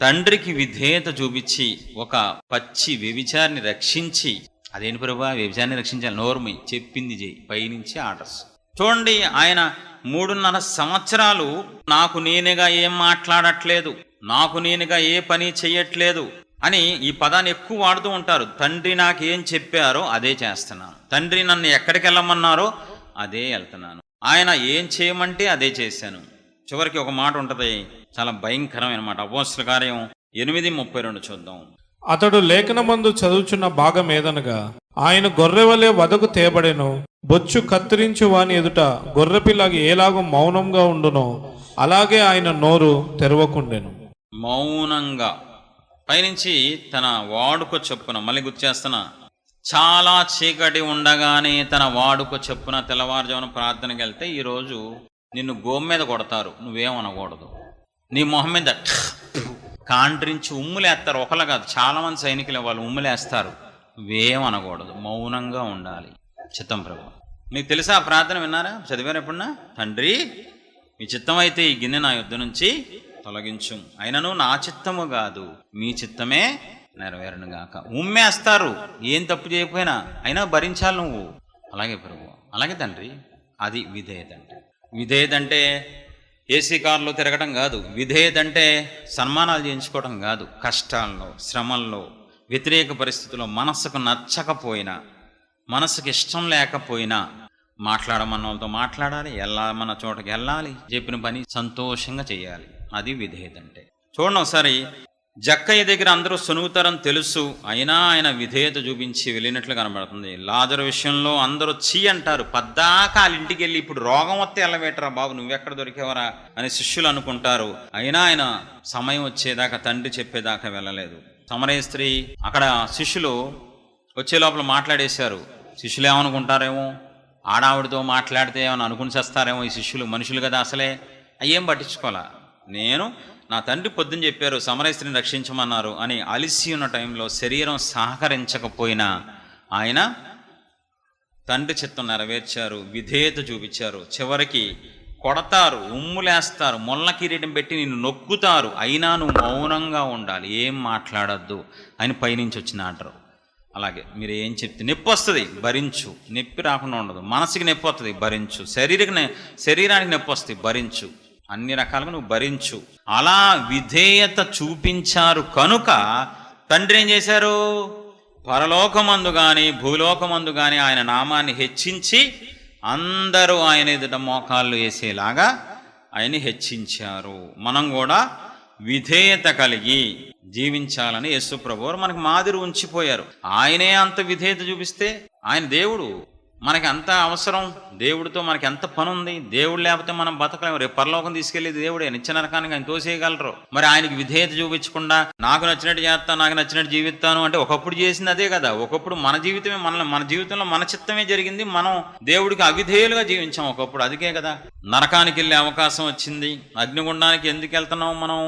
తండ్రికి విధేయత చూపించి ఒక పచ్చి వ్యభిచారిని రక్షించి, అదేంటి ప్రభు వ్యభిచారిని రక్షించాలి, నోర్మి చెప్పింది చేయి, పైనుంచి ఆర్డర్స్. చూడండి, ఆయన 3.5 సంవత్సరాలు నాకు నేనుగా ఏం మాట్లాడట్లేదు, నాకు నేనుగా ఏ పని చెయ్యట్లేదు అని ఈ పదాన్ని ఎక్కువ వాడుతూ ఉంటారు. తండ్రి నాకేం చెప్పారో అదే చేస్తున్నాను, తండ్రి నన్ను ఎక్కడికి వెళ్ళమన్నారో అదే వెళ్తున్నాను, ఆయన ఏం చేయమంటే అదే చేశాను. చివరికి ఒక మాట ఉంటుంది, చాలా భయంకరమైన మాట. అపోస్తలుల కార్యం 8:32 చూద్దాం. అతడు లేఖనమందు చదువుచున్న భాగం ఏదనగా, ఆయన గొర్రెవలే వదకు తేబడెను, బొచ్చు కత్తిరించు వాని ఎదుట గొర్రెపిల్లకి ఏలాగో మౌనంగా ఉండునో అలాగే ఆయన నోరు తెరవకుండెను. మౌనంగా పైనుంచి తన వాడుక చొప్పున, మళ్ళీ గుర్తు చేస్తున్నా, చాలా చీకటి ఉండగానే తన వాడుక చొప్పున తెల్లవారుజామున ప్రార్థనకి వెళ్తే ఈరోజు నిన్ను గోము మీద కొడతారు, నువ్వేమనకూడదు. నీ మొహం మీద కాండ్రించి ఉమ్ములేస్తారు. ఒకళ్ళు కాదు, చాలామంది సైనికులు వాళ్ళు ఉమ్ములేస్తారు. నువ్వేమనకూడదు, మౌనంగా ఉండాలి. చిత్తం ప్రభు. మీకు తెలుసా ఆ ప్రార్థన, విన్నారా, చదివారు ఎప్పుడన్నా? తండ్రి, మీ చిత్తం అయితే ఈ గిన్నె నా యుద్ధ నుంచి తొలగించు, అయినను నా చిత్తము కాదు మీ చిత్తమే నెరవేరును గాక. ఉమ్మేస్తారు, ఏం తప్పు చేయకపోయినా, అయినా భరించాలి నువ్వు. అలాగే ప్రభు, అలాగే తండ్రి. అది విధేయత అంటే. విధేయత అంటే ఏసీ కారులో తిరగటం కాదు. విధేయత అంటే సన్మానాలు చేయించుకోవడం కాదు. కష్టాల్లో, శ్రమల్లో, వ్యతిరేక పరిస్థితుల్లో, మనసుకు నచ్చకపోయినా, మనసుకు ఇష్టం లేకపోయినా మాట్లాడమన్న వాళ్ళతో మాట్లాడాలి, వెళ్ళమన్న చోటకి వెళ్ళాలి, చెప్పిన పని సంతోషంగా చేయాలి. అది విధేయత అంటే. చూడండి ఒకసారి, జక్కయ్య దగ్గర అందరూ సొనుగుతారని తెలుసు, అయినా ఆయన విధేయత చూపించి వెళ్ళినట్లు కనబడుతుంది. లాజరు విషయంలో అందరూ చీ అంటారు, పద్దాకా వాళ్ళ ఇంటికి వెళ్ళి ఇప్పుడు రోగం వస్తే వెళ్ళవేటరా బాబు, నువ్వెక్కడ దొరికేవరా అని శిష్యులు అనుకుంటారు. అయినా ఆయన సమయం వచ్చేదాకా, తండ్రి చెప్పేదాకా వెళ్ళలేదు. సమరయ స్త్రీ అక్కడ శిష్యులు వచ్చే లోపల మాట్లాడేశారు. శిష్యులు ఏమనుకుంటారేమో, ఆడావిడితో మాట్లాడితే ఏమని అనుకుని చేస్తారేమో ఈ శిష్యులు, మనుషులు కదా అసలే, అయ్యేం పట్టించుకోవాలా. నేను నా తండ్రి పొద్దున్న చెప్పారు సమరయ స్త్రీని రక్షించమన్నారు అని అలిసి ఉన్న టైంలో శరీరం సహకరించకపోయినా ఆయన తండ్రి చిత్తం నెరవేర్చారు, విధేయత చూపించారు. చివరికి కొడతారు, ఉమ్ములేస్తారు, మొల్ల కిరీటం పెట్టి నిన్ను నొక్కుతారు, అయినా నువ్వు మౌనంగా ఉండాలి, ఏం మాట్లాడద్దు అని పైనుంచి వచ్చిన ఆర్డరు. అలాగే మీరు ఏం చెప్తే నొప్పి వస్తుంది, భరించు, నొప్పి రాకుండా ఉండదు. మనసుకి నొప్పి వస్తుంది, భరించు. శరీరానికి నొప్పి వస్తుంది, భరించు. అన్ని రకాలుగా నువ్వు భరించు. అలా విధేయత చూపించారు కనుక తండ్రి ఏం చేశారు, పరలోకమందు కానీ భూలోకమందు కానీ ఆయన నామాన్ని హెచ్చించి అందరూ ఆయన ఎదుట మోకాళ్ళు వేసేలాగా ఆయన్ని హెచ్చించారు. మనం కూడా విధేయత కలిగి జీవించాలని యేసు ప్రభువు మనకు మాదిరి ఉంచిపోయారు. ఆయనే అంత విధేయత చూపిస్తే, ఆయన దేవుడు, మనకి అంత అవసరం, దేవుడితో మనకి ఎంత పని ఉంది. దేవుడు లేకపోతే మనం బతకలేము. రేపు పరలోకం తీసుకెళ్లేది దేవుడే, నిత్య నరకానికి ఆయన తోసేయగలరు. మరి ఆయనకి విధేయత చూపించకుండా నాకు నచ్చినట్టు చేస్తాను, నాకు నచ్చినట్టు జీవిస్తాను అంటే ఒకప్పుడు చేసింది అదే కదా. ఒకప్పుడు మన జీవితమే, మన జీవితంలో మన చిత్తమే జరిగింది, మనం దేవుడికి అవిధేయులుగా జీవించాం ఒకప్పుడు. అందుకే కదా నరకానికి వెళ్ళే అవకాశం వచ్చింది. అగ్నిగుండానికి ఎందుకు వెళ్తున్నాం మనం?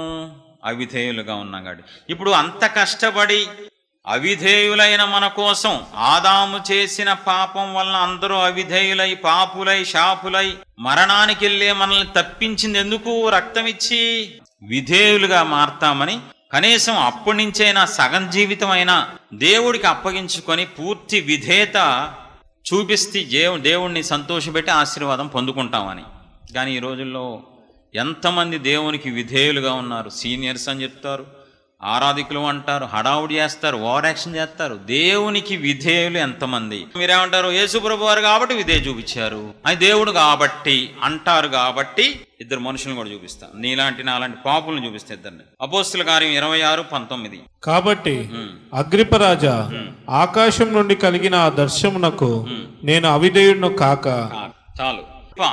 అవిధేయులుగా ఉన్నాం కాబట్టి. ఇప్పుడు అంత కష్టపడి అవిధేయులైన మన కోసం ఆదాము చేసిన పాపం వలన అందరూ అవిధేయులై, పాపులై, శాపులై మరణానికి వెళ్ళే మనల్ని తప్పించింది ఎందుకు? రక్తం ఇచ్చి విధేయులుగా మారతామని. కనీసం అప్పటి నుంచైనా సగం జీవితం అయినా దేవుడికి అప్పగించుకొని పూర్తి విధేయత చూపిస్తే దేవుణ్ణి సంతోషపెట్టి ఆశీర్వాదం పొందుకుంటామని. కానీ ఈ రోజుల్లో ఎంతమంది దేవునికి విధేయులుగా ఉన్నారు? సీనియర్స్ అని చెప్తారు, ఆరాధికులు అంటారు, హడావుడి చేస్తారు, ఓవర్ యాక్షన్ చేస్తారు. దేవునికి విధేయులు ఎంతమంది? మీరేమంటారు? యేసు ప్రభు వారు కాబట్టి విధేయ చూపించారు, అది దేవుడు కాబట్టి అంటారు. కాబట్టి ఇద్దరు మనుషులను కూడా చూపిస్తాను, నీలాంటి నాలాంటి పాపులను చూపిస్తే ఇద్దరిని. అపోస్తుల కార్యం 26:19. కాబట్టి అగ్రిపరాజా, ఆకాశం నుండి కలిగిన ఆ దర్శనమునకు నేను అవిధేయుడును కాక. చాలు.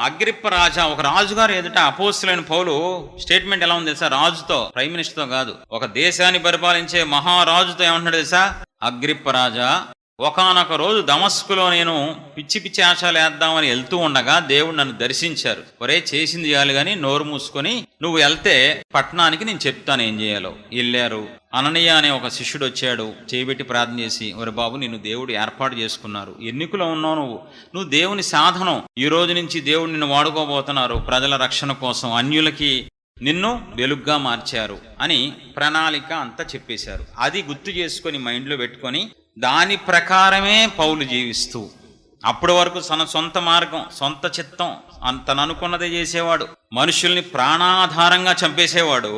అగ్రిప్ప రాజా, ఒక రాజుగారు ఎదుట అపోస్తులైన పౌలు స్టేట్మెంట్ ఎలా ఉంది తెలుసా? రాజుతో, ప్రైమ్ మినిస్టర్తో కాదు, ఒక దేశాన్ని పరిపాలించే మహారాజుతో ఏమంటున్నాడు తెలుసా? అగ్రిప్ప రాజా, ఒకానొక రోజు దమస్కులో నేను పిచ్చి పిచ్చి ఆశలు వేద్దామని వెళ్తూ ఉండగా దేవుడు నన్ను దర్శించారు. ఒరే, చేసింది చేయాలి కానీ నోరు మూసుకొని నువ్వు వెళ్తే పట్టణానికి నేను చెప్తాను ఏం చేయాలో. వెళ్ళారు. అననీయ అనే ఒక శిష్యుడు వచ్చాడు, చేయబెట్టి ప్రార్థన చేసి, ఒరే బాబు, నిన్ను దేవుడు ఏర్పాటు చేసుకున్నారు, ఎన్నికలో ఉన్నావు, నువ్వు దేవుని సాధనం, ఈ రోజు నుంచి దేవుడు నిన్ను వాడుకోబోతున్నారు ప్రజల రక్షణ కోసం, అన్యులకి నిన్ను వెలుగ్గా మార్చారు అని ప్రణాళిక అంతా చెప్పేశారు. అది గుర్తు చేసుకొని మైండ్లో పెట్టుకొని దాని ప్రకారమే పౌలు జీవిస్తూ, అప్పటి వరకు తన సొంత మార్గం, సొంత చిత్తం, తను అనుకున్నదే చేసేవాడు, మనుషుల్ని ప్రాణాధారంగా చంపేసేవాడు.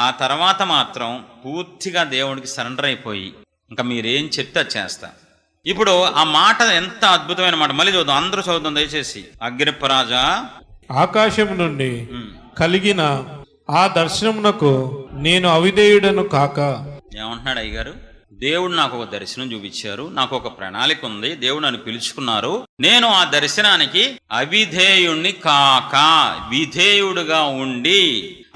ఆ తర్వాత మాత్రం పూర్తిగా దేవుడికి సరెండర్ అయిపోయి, ఇంకా మీరేం చెప్తే చేస్తా. ఇప్పుడు ఆ మాట ఎంత అద్భుతమైన మాట, మళ్ళీ చూద్దాం, అందరూ చదువుతాం దయచేసి. అగ్రిప్ప రాజా, ఆకాశం నుండి కలిగిన ఆ దర్శనమునకు నేను అవిధేయుడను కాక. ఏమంటున్నాడు అయ్యగారు? దేవుడు నాకు ఒక దర్శనం చూపించారు, నాకు ఒక ప్రణాళిక ఉంది, దేవుడు నన్ను పిలుచుకున్నారు, నేను ఆ దర్శనానికి అవిధేయుణ్ణి కాక విధేయుడుగా ఉండి,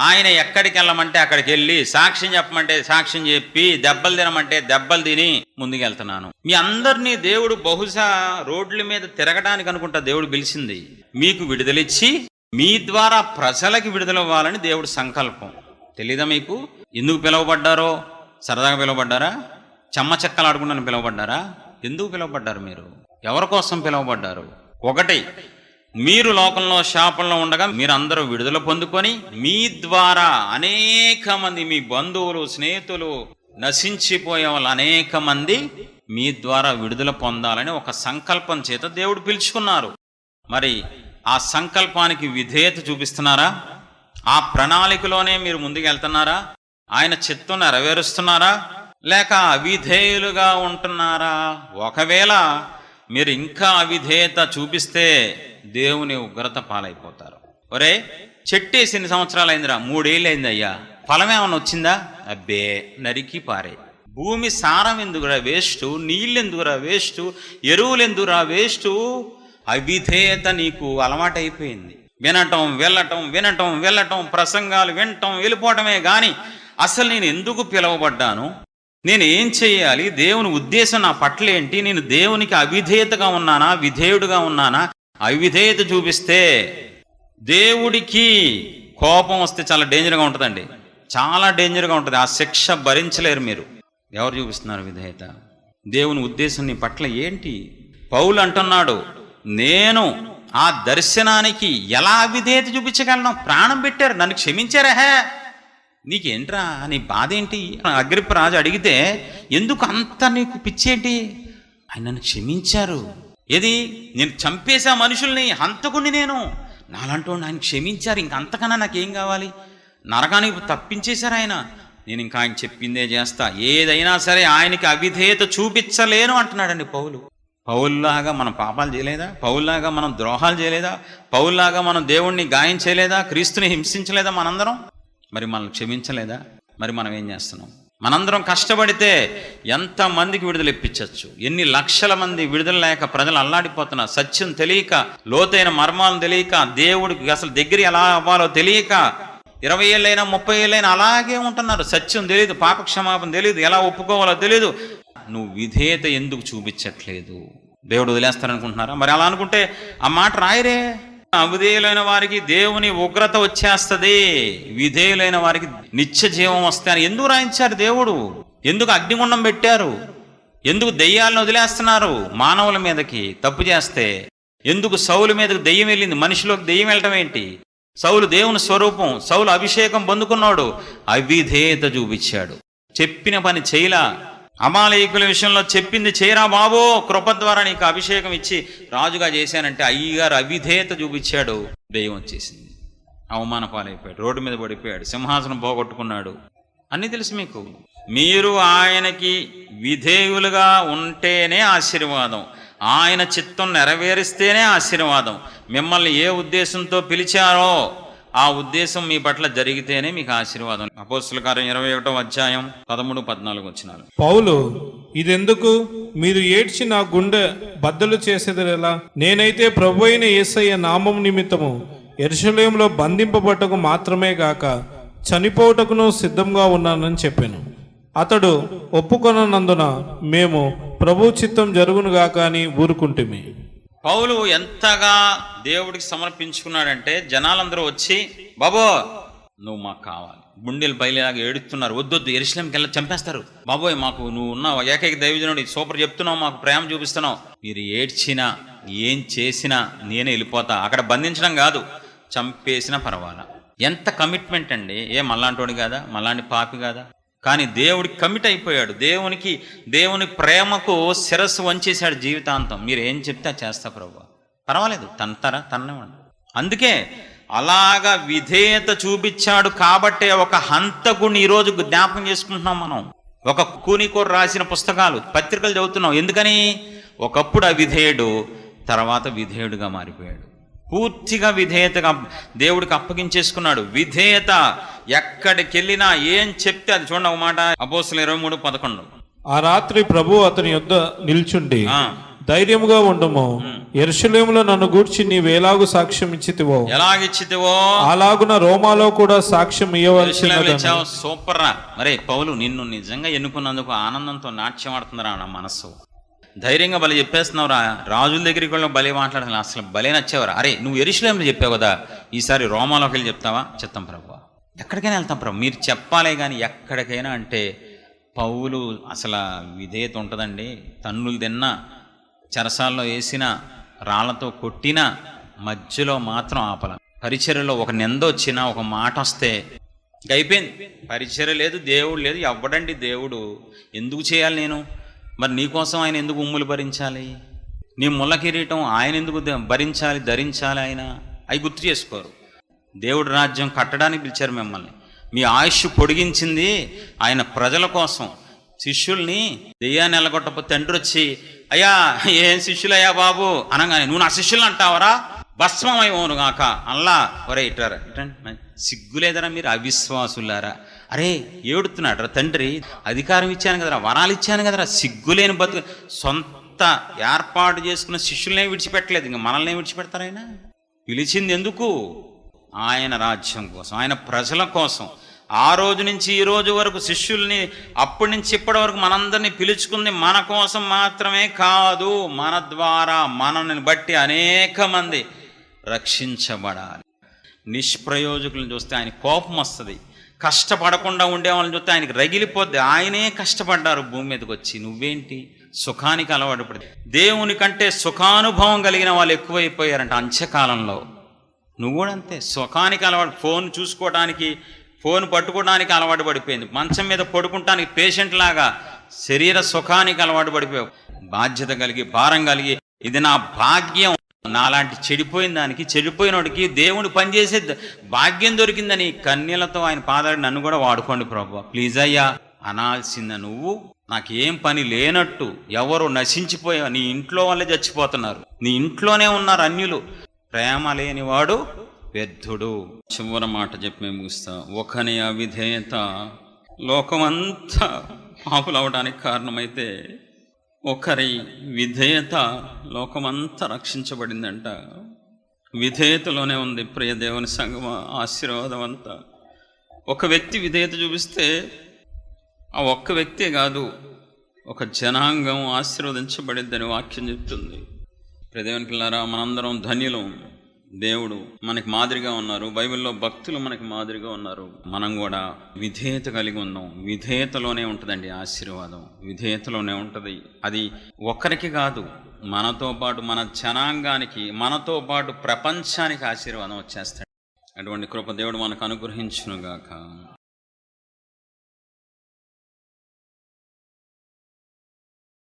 ఆయన ఎక్కడికి వెళ్ళమంటే అక్కడికి వెళ్ళి, సాక్ష్యం చెప్పమంటే సాక్ష్యం చెప్పి, దెబ్బలు తినమంటే దెబ్బలు తిని ముందుకెళ్తున్నాను. మీ అందరినీ దేవుడు బహుశా రోడ్ల మీద తిరగడానికి అనుకుంటా దేవుడు పిలిచింది, మీకు విడుదలిచ్చి మీ ద్వారా ప్రజలకి విడుదలవ్వాలని దేవుడు సంకల్పం. తెలీదా మీకు? ఎందుకు పిలువబడ్డారో? సరదాగా పిలువబడ్డారా? చెమ్మ చెక్కలు ఆడుకుంటాను పిలువబడ్డారా? ఎందుకు పిలువబడ్డారు? మీరు ఎవరి కోసం పిలువబడ్డారు? ఒకటి, మీరు లోకంలో శాపంలో ఉండగా మీరందరూ విడుదల పొందుకొని మీ ద్వారా అనేక మంది, మీ బంధువులు స్నేహితులు నశించిపోయే వాళ్ళు అనేక మంది మీ ద్వారా విడుదల పొందాలని ఒక సంకల్పం చేత దేవుడు పిలుచుకున్నారు. మరి ఆ సంకల్పానికి విధేయత చూపిస్తున్నారా? ఆ ప్రణాళికలోనే మీరు ముందుకు వెళ్తున్నారా? ఆయన చిత్తం నెరవేరుస్తున్నారా? లేక అవిధేయులుగా ఉంటున్నారా? ఒకవేళ మీరు ఇంకా అవిధేయత చూపిస్తే దేవుని ఉగ్రత పాలైపోతారు. ఒరే, చెట్టేసి ఎన్ని సంవత్సరాలు అయిందిరా? 3 ఏళ్ళు అయింది అయ్యా, ఫలం ఏమన్నా వచ్చిందా? అబ్బే, నరికి పారే. భూమి సారం ఎందుకురా వేస్ట్, నీళ్ళు ఎందుకురా వేస్ట్, ఎరువులు ఎందుకురా వేస్ట్? అవిధేయత నీకు అలవాటైపోయింది. వినటం వెళ్ళటం, ప్రసంగాలు వినటం వెళ్ళిపోవటమే కానీ అసలు నేను ఎందుకు పిలువబడ్డాను, నేను ఏం చేయాలి, దేవుని ఉద్దేశం నా పట్ల ఏంటి, నేను దేవునికి అవిధేయతగా ఉన్నానా విధేయుడుగా ఉన్నానా? అవిధేయత చూపిస్తే దేవుడికి కోపం వస్తే చాలా డేంజర్గా ఉంటుందండి, చాలా డేంజర్గా ఉంటుంది. ఆ శిక్ష భరించలేరు మీరు. ఎవరు చూపిస్తున్నారు విధేయత? దేవుని ఉద్దేశం నీ పట్ల ఏంటి? పౌలు అంటున్నాడు, నేను ఆ దర్శనానికి ఎలా అవిధేయత చూపించగలను? ప్రాణం పెట్టారు, నన్ను క్షమించారా? నీకేంట్రా, నీ బాధ ఏంటి? అగ్రిప్ప రాజు అడిగితే ఎందుకు అంత నీకు పిచ్చేంటి? ఆయన నన్ను క్షమించారు. ఏది, నేను చంపేశా మనుషుల్ని, హంతకుణ్ణి నేను, నాలంటూ ఆయన క్షమించారు, ఇంకంతకన్నా నాకేం కావాలి? నరకానికి తప్పించేశారు ఆయన, నేను ఇంకా ఆయన చెప్పిందే చేస్తా, ఏదైనా సరే ఆయనకి అవిధేయత చూపించలేను అంటున్నాడండి పౌలు. పౌల్లాగా మనం పాపాలు చేయలేదా? పౌల్లాగా మనం ద్రోహాలు చేయలేదా? పౌల్లాగా మనం దేవుణ్ణి గాయం చేయలేదా? క్రీస్తుని హింసించలేదా మనందరం? మరి మనల్ని క్షమించలేదా? మరి మనం ఏం చేస్తున్నాం? మనందరం కష్టపడితే ఎంతమందికి విడుదల ఇప్పించవచ్చు? ఎన్ని లక్షల మంది విడుదల లేక ప్రజలు అల్లాడిపోతున్నారు. సత్యం తెలియక, లోతైన మర్మాలను తెలియక, దేవుడికి అసలు దగ్గర ఎలా అవ్వాలో తెలియక 20 ఏళ్ళైనా 30 ఏళ్ళైనా అలాగే ఉంటున్నారు. సత్యం తెలియదు, పాపక్షమాపణ తెలియదు, ఎలా ఒప్పుకోవాలో తెలియదు. నువ్వు విధేయత ఎందుకు చూపించట్లేదు? దేవుడు వదిలేస్తారనుకుంటున్నారా? మరి అలా అనుకుంటే ఆ మాట రాయరే. అవిధేయులైన వారికి దేవుని ఉగ్రత వచ్చేస్తుంది, విధేయులైన వారికి నిత్య జీవం వస్తే అని ఎందుకు రాయించారు దేవుడు? ఎందుకు అగ్నిగుండం పెట్టారు? ఎందుకు దెయ్యాలను వదిలేస్తున్నారు మానవుల మీదకి తప్పు చేస్తే? ఎందుకు సౌలు మీదకి దెయ్యం వెళ్ళింది? మనిషిలోకి దెయ్యం వెళ్ళటం ఏంటి? సౌలు దేవుని స్వరూపం, సౌలు అభిషేకం పొందుకున్నాడు, అవిధేయత చూపించాడు, చెప్పిన పని చేయలా. అమాలేకుల విషయంలో చెప్పింది చేయరా బాబో, కృప ద్వారా నీకు అభిషేకం ఇచ్చి రాజుగా చేశానంటే అయ్యగారు అవిధేయత చూపించాడు, దెయ్యం వచ్చేసింది, అవమాన పాలైపోయాడు, రోడ్డు మీద పడిపోయాడు, సింహాసనం పోగొట్టుకున్నాడు. అన్నీ తెలుసు మీకు. మీరు ఆయనకి విధేయులుగా ఉంటేనే ఆశీర్వాదం, ఆయన చిత్తం నెరవేరిస్తేనే ఆశీర్వాదం. మిమ్మల్ని ఏ ఉద్దేశంతో పిలిచారో ఆ ఉద్దేశం మీ పట్ల జరిగితేనే మీకు ఆశీర్వాదం. అపోస్తలుల కార్యం 21వ అధ్యాయం 13-14 వచనాలు. పౌలు, ఇదెందుకు? మీరు ఏడ్చి నా గుండె బద్దలు చేసేదెలా? నేనైతే ప్రభువైన యేసయ్య నామం నిమిత్తము యెరూషలేములో బంధింపబట్టకు మాత్రమే గాక చనిపోవుటకును సిద్ధంగా ఉన్నానని చెప్పాను. అతడు ఒప్పుకొనందున మేము ప్రభు చిత్తం జరుగునుగాక అని ఊరుకుంటుమి. పౌలు ఎంతగా దేవుడికి సమర్పించుకున్నాడంటే జనాలందరూ వచ్చి, బాబో నువ్వు మాకు కావాలి, గుండెలు బయలులాగా ఏడుస్తున్నారు, వద్దొద్దు యెరూషలేంకి వెళ్ళి చంపేస్తారు, బాబోయ్ మాకు నువ్వు ఉన్నావు, ఏకైక దైవజనుడు, సూపర్ చెప్తున్నావు, మాకు ప్రేమ చూపిస్తున్నావు, మీరు ఏడ్చినా ఏం చేసినా నేనే వెళ్ళిపోతా, అక్కడ బంధించడం కాదు, చంపేసినా పర్వాలా. ఎంత కమిట్మెంట్ అండి! మళ్ళాంటోడు కాదా, మళ్ళాంటి పాపి కాదా? కానీ దేవుడికి కమిట్ అయిపోయాడు, దేవుని ప్రేమకు శిరస్సు వంచేశాడు జీవితాంతం. మీరు ఏం చెప్తే చేస్తా ప్రభు, పర్వాలేదు, తన్నవాడు. అందుకే అలాగా విధేయత చూపించాడు కాబట్టే ఒక హంతకుడిని ఈరోజు జ్ఞాపకం చేసుకుంటున్నాం మనం. ఒక కూనికోరు రాసిన పుస్తకాలు, పత్రికలు చదువుతున్నాం. ఎందుకని? ఒకప్పుడు అవిధేయుడు, తర్వాత విధేయుడుగా మారిపోయాడు. పూర్తిగా విధేయతగా దేవుడికి అప్పగించేసుకున్నాడు. విధేయత ఎక్కడికి వెళ్ళినా ఏం చెప్తే అది. చూడండి ఒక మాట, అపోస్తలుల 23:11, ఆ రాత్రి ప్రభు అతని యొద్ద నిల్చుండి ఆ, ధైర్యముగా ఉండుము, యెరూషలేములో నన్ను గూర్చి నీవేలాగు సాక్ష్యం ఇచ్చితివో ఎలాగిచ్చితివో అలాగున రోమాలో కూడా సాక్ష్యం యెరూషలేములో ఇయ్యవలసినదని. ఇచ్చావు. సూపర్ రా. మరే పౌలు నిన్ను నిజంగా ఎన్నుకున్నందుకు ఆనందంతో నాట్యం ఆడుతుందిరా నా మనస్సు. ధైర్యంగా బలి చెప్పేస్తున్నావురా. రాజుల దగ్గరికి కూడా బలి మాట్లాడాలి. అసలు బలే నచ్చేవరా. అరే నువ్వు యెరూషలేములో చెప్పావు కదా, ఈసారి రోమాలోకి వెళ్ళి చెప్తావా? చెప్తాం ప్రభు. ఎక్కడికైనా వెళ్తాం ప్రభు, మీరు చెప్పాలే కానీ ఎక్కడికైనా అంటే పౌలు అసలు విధేయత ఉంటుందండి. తన్నులు తిన్నా, చెరసాల్లో వేసిన, రాళ్లతో కొట్టినా మధ్యలో మాత్రం ఆపల. పరిచర్యలో ఒక నింద వచ్చినా, ఒక మాట వస్తే ఇంక అయిపోయింది. పరిచర్య లేదు, దేవుడు లేదు. ఎవ్వడండి దేవుడు? ఎందుకు చేయాలి నేను? మరి నీకోసం ఆయన ఎందుకు ఉమ్ములు భరించాలి? నీ ముళ్ళ కిరీటం ఆయన ఎందుకు భరించాలి, ధరించాలి? ఆయన అవి గుర్తు చేసుకోరు. దేవుడి రాజ్యం కట్టడానికి పిలిచారు మిమ్మల్ని. మీ ఆయుష్ పొడిగించింది ఆయన ప్రజల కోసం. శిష్యుల్ని దెయ్యాన్ని ఎల్లగొట్టకపోతే తండ్రి వచ్చి, అయ్యా ఏం శిష్యులయ్యా బాబు అనగానే, నువ్వు నా శిష్యులు అంటావరా, భస్మమయ్యోను గాక అల్లా. ఒరే ఇటారా ఇటండి, సిగ్గులేదరా మీరు అవిశ్వాసులారా. అరే ఏడుతున్నాడు రా తండ్రి, అధికారం ఇచ్చాను కదరా, వరాలు ఇచ్చాను కదరా, సిగ్గులేని బతుకు. సొంత ఏర్పాటు చేసుకున్న శిష్యులనే విడిచిపెట్టలేదు, ఇంక మనల్ని విడిచిపెడతారు? ఆయన పిలిచింది ఎందుకు? ఆయన రాజ్యం కోసం, ఆయన ప్రజల కోసం. ఆ రోజు నుంచి ఈ రోజు వరకు శిష్యుల్ని, అప్పటి నుంచి ఇప్పటి వరకు మనందరినీ పిలుచుకుంది మన కోసం మాత్రమే కాదు, మన ద్వారా, మనల్ని బట్టి అనేక మంది రక్షించబడాలి. నిష్ప్రయోజకులను చూస్తే ఆయన కోపం వస్తుంది. కష్టపడకుండా ఉండే వాళ్ళని చూస్తే ఆయనకి రగిలిపోద్ది. ఆయనే కష్టపడ్డారు భూమి మీదకి వచ్చి. నువ్వేంటి సుఖానికి అలవాటు పడి? దేవుని కంటే సుఖానుభవం కలిగిన వాళ్ళు ఎక్కువైపోయారంట అంత్యకాలంలో. నువ్వు కూడా అంతే, సుఖానికి అలవాటు. ఫోన్ చూసుకోవడానికి, ఫోన్ పట్టుకోవడానికి అలవాటు పడిపోయింది. మంచం మీద పడుకుంటానికి పేషెంట్ లాగా శరీర సుఖానికి అలవాటు పడిపోయావు. బాధ్యత కలిగి, భారం కలిగి, ఇది నా భాగ్యం, నాలాంటి చెడిపోయిన దానికి, చెడిపోయినోడికి దేవుని పనిచేసే భాగ్యం దొరికిందని కన్యలతో ఆయన పాదాడు, నన్ను కూడా వాడుకోండి ప్రభు ప్లీజ్ అయ్యా అనాల్సింద నువ్వు. నాకేం పని లేనట్టు ఎవరు నశించిపోయా, నీ ఇంట్లో వాళ్ళే చచ్చిపోతున్నారు, నీ ఇంట్లోనే ఉన్నారు అన్యులు. ప్రేమ లేనివాడు వ్యర్థుడు. చివరి మాట చెప్పి మేము ముగిస్తాం. ఒకని అవిధేయత లోకమంతా పాపులవడానికి కారణమైతే, ఒకరి విధేయత లోకమంతా రక్షించబడిందంట. విధేయతలోనే ఉంది ప్రియ దేవుని సంగమ ఆశీర్వాదం అంతా. ఒక వ్యక్తి విధేయత చూపిస్తే ఆ ఒక్క వ్యక్తే కాదు, ఒక జనాంగం ఆశీర్వదించబడిద్దని వాక్యం చెప్తుంది. ప్రియ దేవుని పిల్లారా, మనందరం ధన్యులం. దేవుడు మనకి మాదిరిగా ఉన్నారు. బైబిల్లో భక్తులు మనకి మాదిరిగా ఉన్నారు. మనం కూడా విధేయత కలిగి ఉన్నాం. విధేయతలోనే ఉంటుందండి ఆశీర్వాదం, విధేయతలోనే ఉంటుంది. అది ఒక్కరికి కాదు, మనతో పాటు మన జనాంగానికి, మనతో పాటు ప్రపంచానికి ఆశీర్వాదం వచ్చేస్తాడు. అటువంటి కృప దేవుడు మనకు అనుగ్రహించునుగాక.